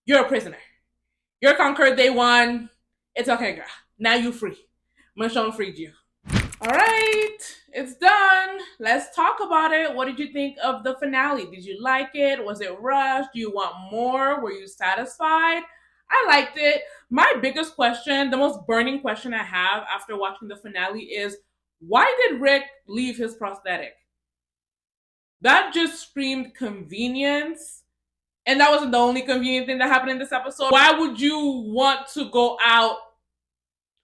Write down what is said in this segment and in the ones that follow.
You're a prisoner. You're conquered day one. It's okay, girl. Now you free. Michonne freed you. All right, it's done. Let's talk about it. What did you think of the finale? Did you like it? Was it rushed? Do you want more? Were you satisfied? I liked it. My biggest question, the most burning question I have after watching the finale is why did Rick leave his prosthetic? That just screamed convenience. And that wasn't the only convenient thing that happened in this episode. Why would you want to go out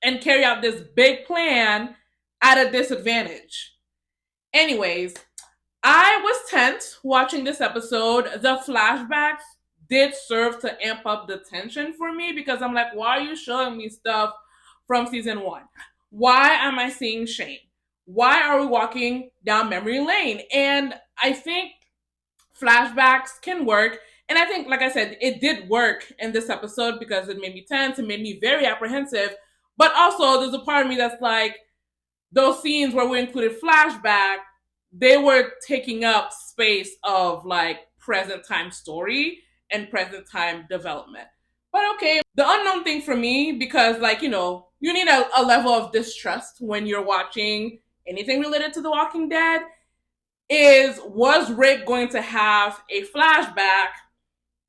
and carry out this big plan at a disadvantage? Anyways, I was tense watching this episode. The flashbacks did serve to amp up the tension for me because I'm like, why are you showing me stuff from season one? Why am I seeing Shane? Why are we walking down memory lane? And I think flashbacks can work. And I think, like I said, it did work in this episode because it made me tense, it made me very apprehensive. But also, there's a part of me that's like, those scenes where we included flashback, they were taking up space of like present time story and present time development. But okay, the unknown thing for me, because like, you need a level of distrust when you're watching anything related to The Walking Dead, is was Rick going to have a flashback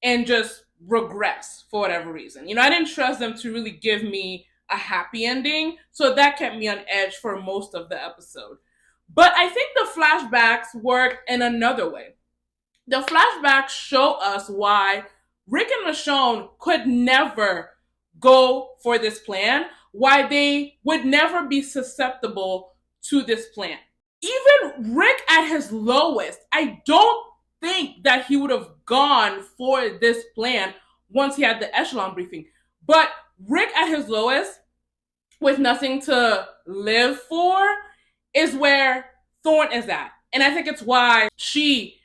and just regress for whatever reason? I didn't trust them to really give me a happy ending, so that kept me on edge for most of the episode. But I think the flashbacks work in another way. The flashbacks show us why Rick and Michonne could never go for this plan, why they would never be susceptible to this plan. Even Rick at his lowest, I don't think that he would have gone for this plan once he had the echelon briefing. But Rick at his lowest, with nothing to live for, is where Thorne is at. And I think it's why she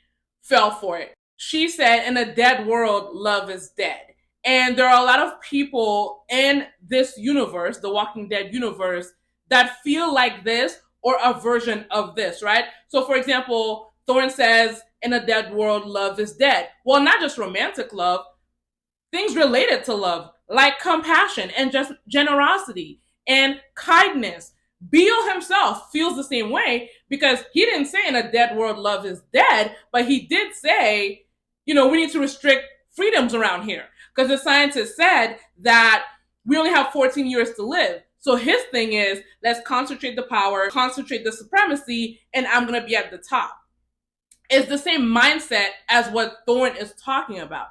fell for it. She said, in a dead world, love is dead. And there are a lot of people in this universe, the Walking Dead universe, that feel like this or a version of this, right? So, for example, Thorne says, in a dead world, love is dead. Well, not just romantic love, things related to love, like compassion and just generosity and kindness. Beale himself feels the same way because he didn't say in a dead world love is dead, but he did say, we need to restrict freedoms around here because the scientists said that we only have 14 years to live. So his thing is, let's concentrate the power, concentrate the supremacy, and I'm going to be at the top. It's the same mindset as what Thorne is talking about.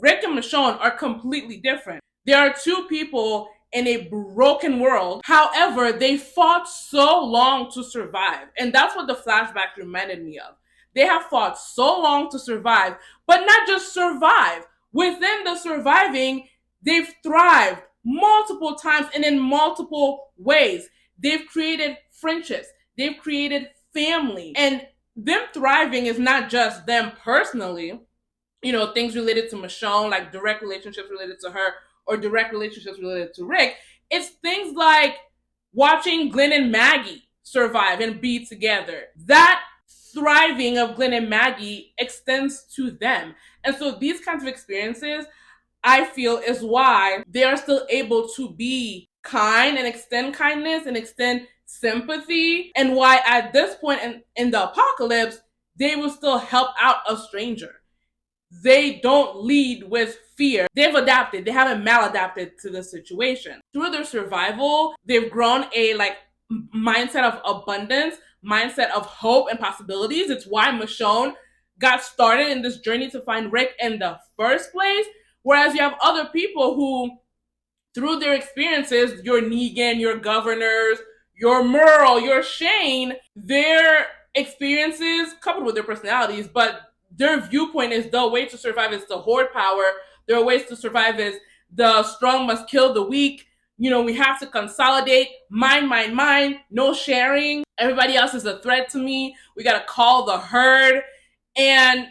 Rick and Michonne are completely different. There are two people in a broken world. However, they fought so long to survive. And that's what the flashback reminded me of. They have fought so long to survive, but not just survive. Within the surviving, they've thrived multiple times and in multiple ways. They've created friendships. They've created family. And them thriving is not just them personally, things related to Michonne, like direct relationships related to her or direct relationships related to Rick. It's things like watching Glenn and Maggie survive and be together. That thriving of Glenn and Maggie extends to them. And so these kinds of experiences, I feel, is why they are still able to be kind and extend kindness and extend sympathy, and why at this point in the apocalypse, they will still help out a stranger. They don't lead with fear. They've adapted. They haven't maladapted to the situation. Through their survival, they've grown a mindset of abundance, mindset of hope and possibilities. It's why Michonne got started in this journey to find Rick in the first place. Whereas you have other people who, through their experiences, your Negan, your Governors, your Merle, your Shane, their experiences coupled with their personalities, but their viewpoint is the way to survive is to hoard power. Their ways to survive is the strong must kill the weak. We have to consolidate, mine, no sharing. Everybody else is a threat to me. We got to call the herd. And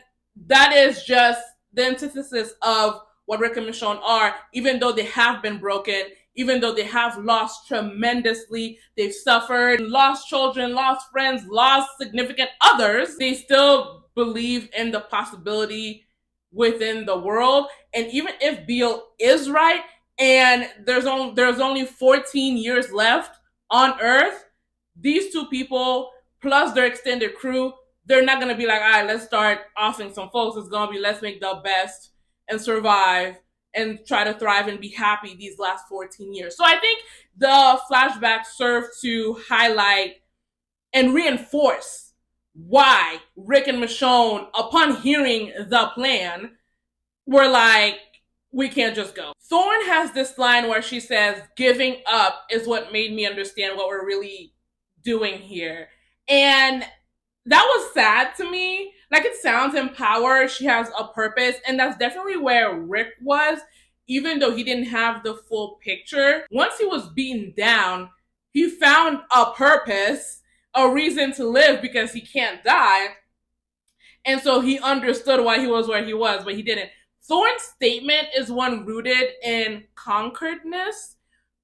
that is just the antithesis of what Rick and Michonne are, even though they have been broken, even though they have lost tremendously, they've suffered, lost children, lost friends, lost significant others, they still believe in the possibility within the world. And even if Beale is right, and there's only 14 years left on Earth, these two people plus their extended crew, they're not gonna be like, all right, let's start offing some folks. It's gonna be let's make the best and survive and try to thrive and be happy these last 14 years. So I think the flashback served to highlight and reinforce why Rick and Michonne, upon hearing the plan, were like, we can't just go. Thorne has this line where she says, giving up is what made me understand what we're really doing here. And that was sad to me. Like, it sounds empowered. She has a purpose. And that's definitely where Rick was, even though he didn't have the full picture. Once he was beaten down, he found a purpose, a reason to live because he can't die. And so he understood why he was where he was, but he didn't. Thorne's statement is one rooted in conqueredness.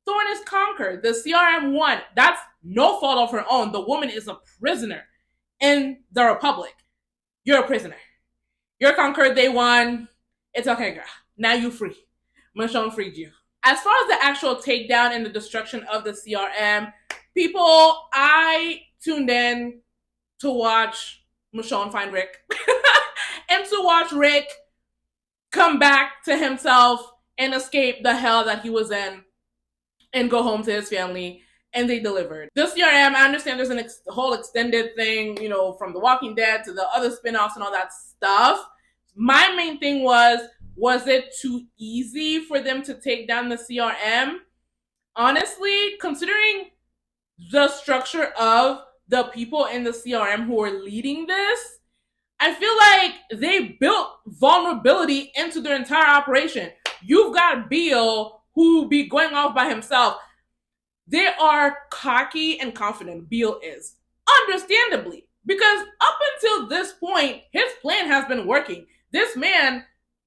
Thorne is conquered. The CRM won. That's no fault of her own. The woman is a prisoner in the Republic. You're a prisoner. You're conquered. They won. It's okay, girl. Now you free. Michonne freed you. As far as the actual takedown and the destruction of the CRM, people, I tuned in to watch Michonne find Rick and to watch Rick come back to himself and escape the hell that he was in and go home to his family. And they delivered. The CRM, I understand there's a whole extended thing, you know, from The Walking Dead to the other spin-offs and all that stuff. My main thing was it too easy for them to take down the CRM? Honestly, considering the structure of the people in the CRM who are leading this, I feel like they built vulnerability into their entire operation. You've got Beale, who be going off by himself. They are cocky and confident, Beale is. Understandably. Because up until this point, his plan has been working. This man,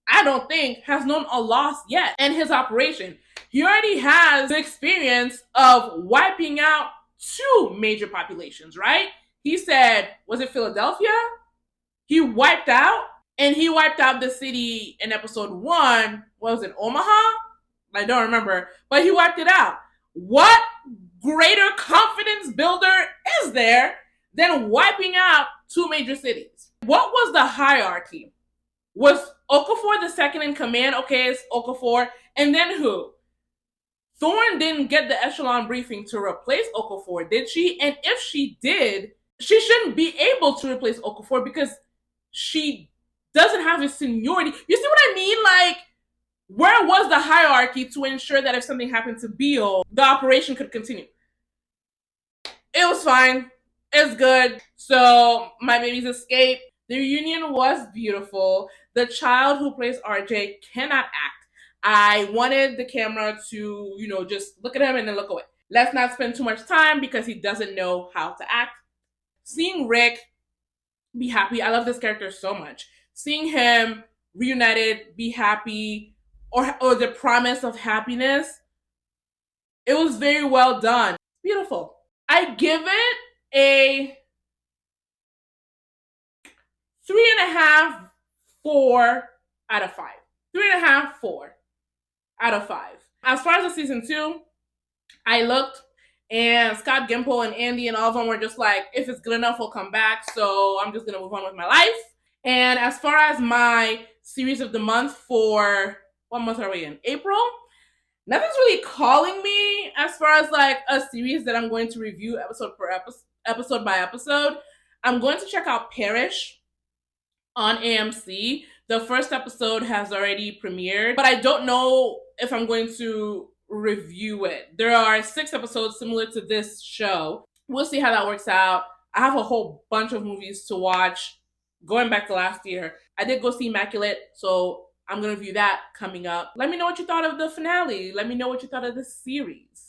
I don't think, has known a loss yet in his operation. He already has the experience of wiping out 2 major populations, right? He said, was it Philadelphia? He wiped out, and he wiped out the city in episode 1. What was it, Omaha? I don't remember, but he wiped it out. What greater confidence builder is there than wiping out 2 major cities? What was the hierarchy? Was Okafor the second in command? Okay, it's Okafor. And then who? Thorne didn't get the echelon briefing to replace Okafor, did she? And if she did, she shouldn't be able to replace Okafor because she doesn't have his seniority. You see what I mean? Like, where was the hierarchy to ensure that if something happened to Beale, the operation could continue? It was fine. It's good. So my babies escaped. The reunion was beautiful. The child who plays RJ cannot act. I wanted the camera to, you know, just look at him and then look away. Let's not spend too much time because he doesn't know how to act. Seeing Rick be happy, I love this character so much. Seeing him reunited, be happy, or the promise of happiness, it was very well done. Beautiful. I give it a 3.5, 4 out of 5. 3.5, 4 out of 5. As far as the season 2, I looked, and Scott Gimple and Andy and all of them were just like, if it's good enough, we'll come back. So I'm just gonna move on with my life. And as far as my series of the month for, what month are we in? April? Nothing's really calling me as far as like a series that I'm going to review episode by episode. I'm going to check out Parish on AMC. The first episode has already premiered, but I don't know if I'm going to review it. There are 6 episodes similar to this show. We'll see how that works out. I have a whole bunch of movies to watch going back to last year. I did go see Immaculate, so I'm going to review that coming up. Let me know what you thought of the finale. Let me know what you thought of this series.